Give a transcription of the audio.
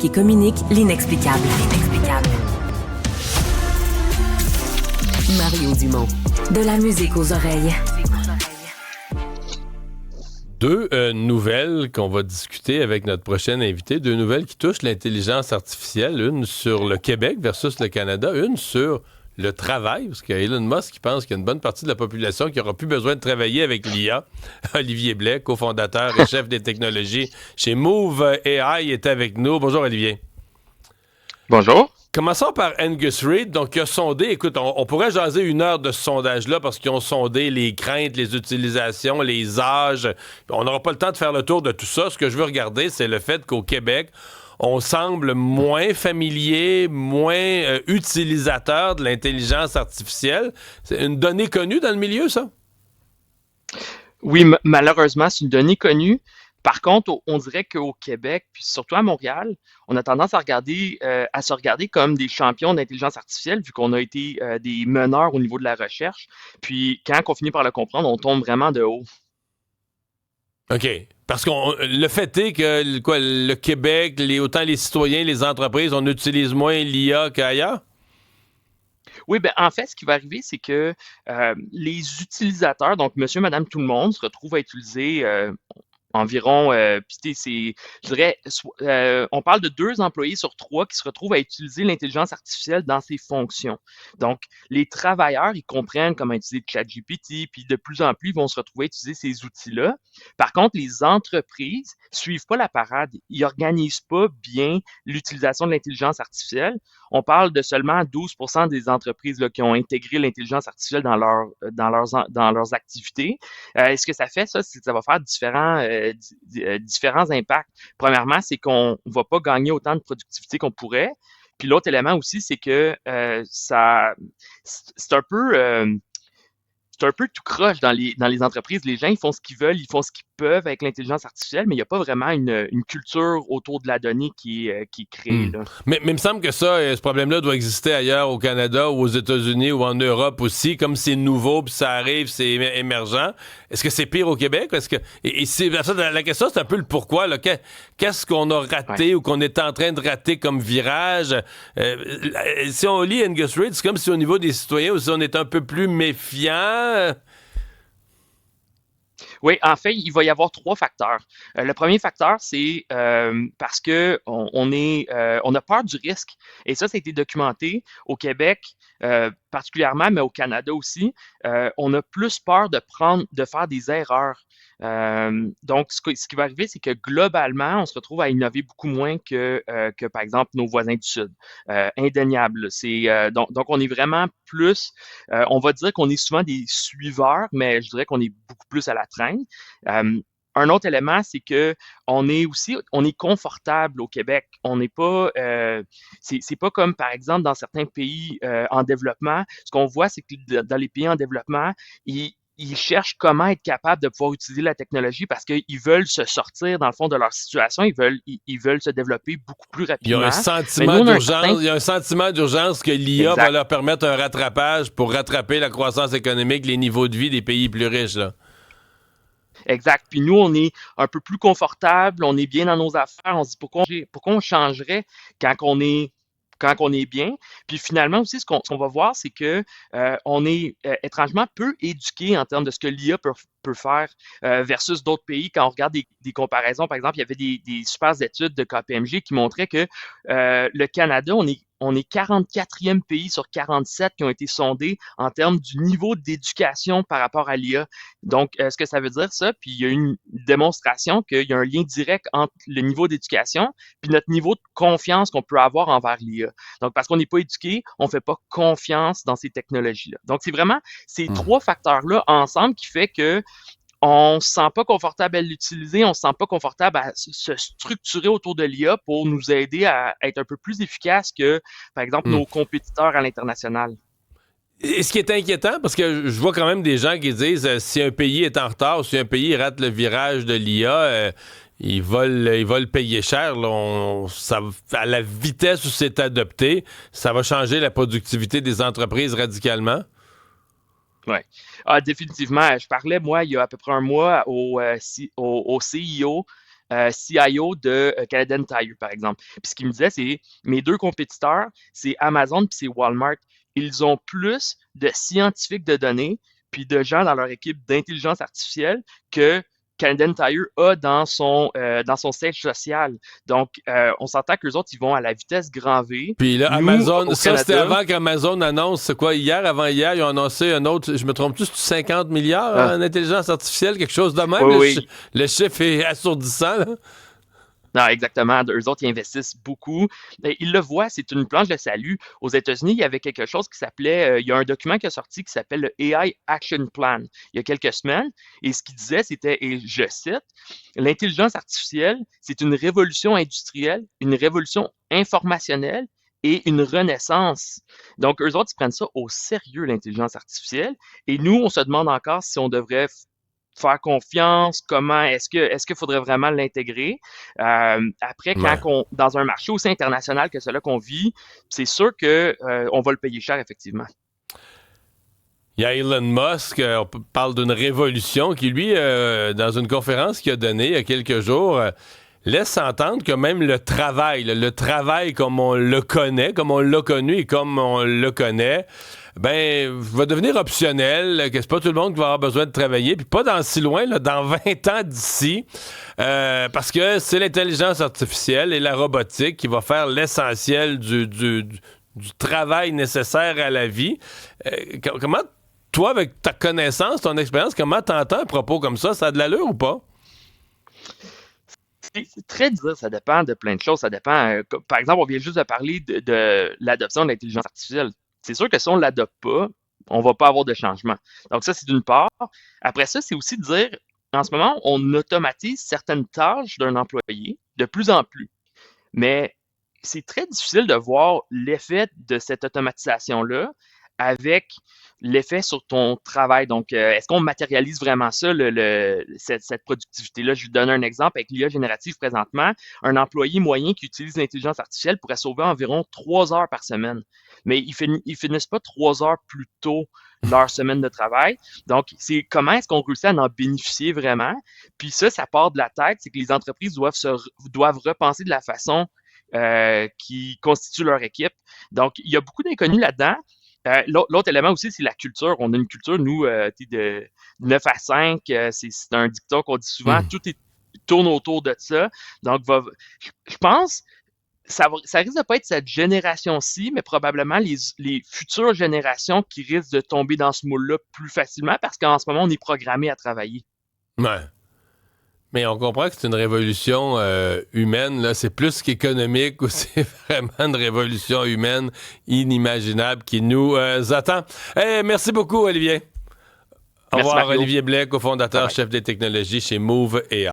qui communique l'inexplicable. Mario Dumont. De la musique aux oreilles. Deux nouvelles qu'on va discuter avec notre prochain invité. Deux nouvelles qui touchent l'intelligence artificielle. Une sur le Québec versus le Canada. Une sur le travail, parce qu'il y a Elon Musk qui pense qu'il y a une bonne partie de la population qui n'aura plus besoin de travailler avec l'IA. Olivier Blais, cofondateur et chef des technologies chez Move AI, est avec nous. Bonjour Olivier. Bonjour. Commençons par Angus Reid. Donc, il a sondé, écoute, on pourrait jaser une heure de ce sondage-là parce qu'ils ont sondé les craintes, les utilisations, les âges. On n'aura pas le temps de faire le tour de tout ça. Ce que je veux regarder, c'est le fait qu'au Québec, on semble moins familier, moins utilisateur de l'intelligence artificielle. C'est une donnée connue dans le milieu, ça? Oui, malheureusement, c'est une donnée connue. Par contre, on dirait qu'au Québec, puis surtout à Montréal, on a tendance à se regarder comme des champions d'intelligence artificielle, vu qu'on a été des meneurs au niveau de la recherche. Puis quand on finit par le comprendre, on tombe vraiment de haut. OK. Parce que le fait est que le Québec, autant les citoyens, les entreprises, on utilise moins l'IA qu'ailleurs? Oui, ben en fait, ce qui va arriver, c'est que les utilisateurs, donc monsieur, madame, tout le monde, se retrouvent à utiliser environ, je dirais, on parle de 2 employés sur 3 qui se retrouvent à utiliser l'intelligence artificielle dans ses fonctions. Donc, les travailleurs, ils comprennent comment utiliser ChatGPT, puis de plus en plus, ils vont se retrouver à utiliser ces outils-là. Par contre, les entreprises suivent pas la parade. Ils organisent pas bien l'utilisation de l'intelligence artificielle. On parle de seulement 12% des entreprises là, qui ont intégré l'intelligence artificielle dans leurs activités. Ce que ça fait, ça, c'est que ça va faire différents impacts. Premièrement, c'est qu'on ne va pas gagner autant de productivité qu'on pourrait. Puis l'autre élément aussi, c'est que c'est un peu tout croche dans les entreprises. Les gens, ils font ce qu'ils veulent, ils font ce qu'ils peuvent avec l'intelligence artificielle, mais il n'y a pas vraiment une culture autour de la donnée qui est créée. Là. Mais il me semble que ce problème-là doit exister ailleurs au Canada ou aux États-Unis ou en Europe aussi. Comme c'est nouveau, puis ça arrive, c'est émergent. Est-ce que c'est pire au Québec? La question, c'est un peu le pourquoi. Là. Qu'est-ce qu'on a raté ou qu'on est en train de rater comme virage? Si on lit Angus Reid, c'est comme si au niveau des citoyens aussi, on est un peu plus méfiant. Oui, en fait, il va y avoir 3 facteurs. Le premier facteur, c'est parce que on a peur du risque. Et ça a été documenté au Québec, particulièrement, mais au Canada aussi. On a plus peur de faire des erreurs. Donc, ce qui va arriver, c'est que globalement, on se retrouve à innover beaucoup moins que par exemple, nos voisins du Sud. Indéniable. Donc, on est vraiment plus, on va dire qu'on est souvent des suiveurs, mais je dirais qu'on est beaucoup plus à la traîne. Un autre élément, c'est que on est confortable au Québec. On n'est pas, c'est pas comme par exemple dans certains pays en développement. Ce qu'on voit, c'est que dans les pays en développement, ils cherchent comment être capables de pouvoir utiliser la technologie parce qu'ils veulent se sortir, dans le fond, de leur situation. Ils veulent se développer beaucoup plus rapidement. Il y a un sentiment d'urgence que l'IA va leur permettre un rattrapage pour rattraper la croissance économique, les niveaux de vie des pays plus riches, là. Exact. Puis nous, on est un peu plus confortable, on est bien dans nos affaires. On se dit pourquoi on changerait quand on est bien. Puis finalement aussi, ce qu'on va voir, c'est que on est étrangement peu éduqué en termes de ce que l'IA peut faire versus d'autres pays. Quand on regarde des comparaisons, par exemple, il y avait des super études de KPMG qui montraient que le Canada, on est 44e pays sur 47 qui ont été sondés en termes du niveau d'éducation par rapport à l'IA. Donc, ce que ça veut dire, ça, puis il y a une démonstration qu'il y a un lien direct entre le niveau d'éducation puis notre niveau de confiance qu'on peut avoir envers l'IA. Donc, parce qu'on n'est pas éduqué, on ne fait pas confiance dans ces technologies-là. Donc, c'est vraiment ces 3 facteurs-là ensemble qui fait que on ne se sent pas confortable à l'utiliser, on ne se sent pas confortable à se structurer autour de l'IA pour nous aider à être un peu plus efficace que, par exemple, nos compétiteurs à l'international. Et ce qui est inquiétant, parce que je vois quand même des gens qui disent si un pays est en retard, si un pays rate le virage de l'IA, ils veulent payer cher. Là, à la vitesse où c'est adopté, ça va changer la productivité des entreprises radicalement. Oui. Ah, définitivement. Je parlais, moi, il y a à peu près un mois au CIO CIO de Canadian Tire, par exemple. Puis ce qu'il me disait, c'est mes deux compétiteurs, c'est Amazon puis c'est Walmart. Ils ont plus de scientifiques de données puis de gens dans leur équipe d'intelligence artificielle que Canadian Tire a dans son siège social. Donc, on s'entend qu'eux autres, ils vont à la vitesse grand V. Puis là, Nous, Amazon, au ça, c'était Canada, avant qu'Amazon annonce, c'est quoi, hier, avant-hier, ils ont annoncé un autre, je me trompe-tu, c'est 50 milliards en intelligence artificielle, quelque chose de même? oui. Le chiffre est assourdissant, là. Non, exactement. Eux autres, ils investissent beaucoup. Et ils le voient, c'est une planche de salut. Aux États-Unis, il y avait quelque chose qui s'appelait, il y a un document qui est sorti qui s'appelle le AI Action Plan il y a quelques semaines. Et ce qu'il disait, c'était, et je cite, l'intelligence artificielle, c'est une révolution industrielle, une révolution informationnelle et une renaissance. Donc, eux autres, ils prennent ça au sérieux, l'intelligence artificielle. Et nous, on se demande encore si on devrait faire confiance, comment est-ce qu'il faudrait vraiment l'intégrer. Après, dans un marché aussi international que celui qu'on vit, c'est sûr que on va le payer cher, effectivement. Il y a Elon Musk, on parle d'une révolution qui, lui, dans une conférence qu'il a donnée il y a quelques jours, laisse entendre que même le travail comme on le connaît, comme on l'a connu et comme on le connaît, ben, va devenir optionnel, que c'est pas tout le monde qui va avoir besoin de travailler, puis pas dans si loin, là, dans 20 ans d'ici, parce que c'est l'intelligence artificielle et la robotique qui va faire l'essentiel du travail nécessaire à la vie. Comment, toi, avec ta connaissance, ton expérience, comment t'entends un propos comme ça? Ça a de l'allure ou pas? C'est très dur, ça dépend de plein de choses. Ça dépend. Par exemple, on vient juste de parler de l'adoption de l'intelligence artificielle. C'est sûr que si on ne l'adopte pas, on ne va pas avoir de changement. Donc, ça, c'est d'une part. Après ça, c'est aussi de dire, en ce moment, on automatise certaines tâches d'un employé de plus en plus. Mais c'est très difficile de voir l'effet de cette automatisation-là avec l'effet sur ton travail. Donc, est-ce qu'on matérialise vraiment ça, cette productivité-là? Je vais vous donner un exemple avec l'IA générative présentement. Un employé moyen qui utilise l'intelligence artificielle pourrait sauver environ 3 heures par semaine. Mais ils finissent pas 3 heures plus tôt leur semaine de travail. Donc, c'est comment est-ce qu'on réussit à en bénéficier vraiment? Puis ça part de la tête, c'est que les entreprises doivent repenser de la façon qui constitue leur équipe. Donc, il y a beaucoup d'inconnus là-dedans. L'autre élément aussi, c'est la culture. On a une culture, nous, de 9 à 5, c'est un dictat qu'on dit souvent, tout tourne autour de ça. Donc, je pense, ça risque de pas être cette génération-ci, mais probablement les futures générations qui risquent de tomber dans ce moule-là plus facilement parce qu'en ce moment, on est programmé à travailler. Ouais. Mais on comprend que c'est une révolution humaine, là. C'est plus qu'économique ou c'est vraiment une révolution humaine inimaginable qui nous attend. Hey, merci beaucoup, Olivier. Au revoir, Mario. Olivier Blais, cofondateur, chef des technologies chez Move AI.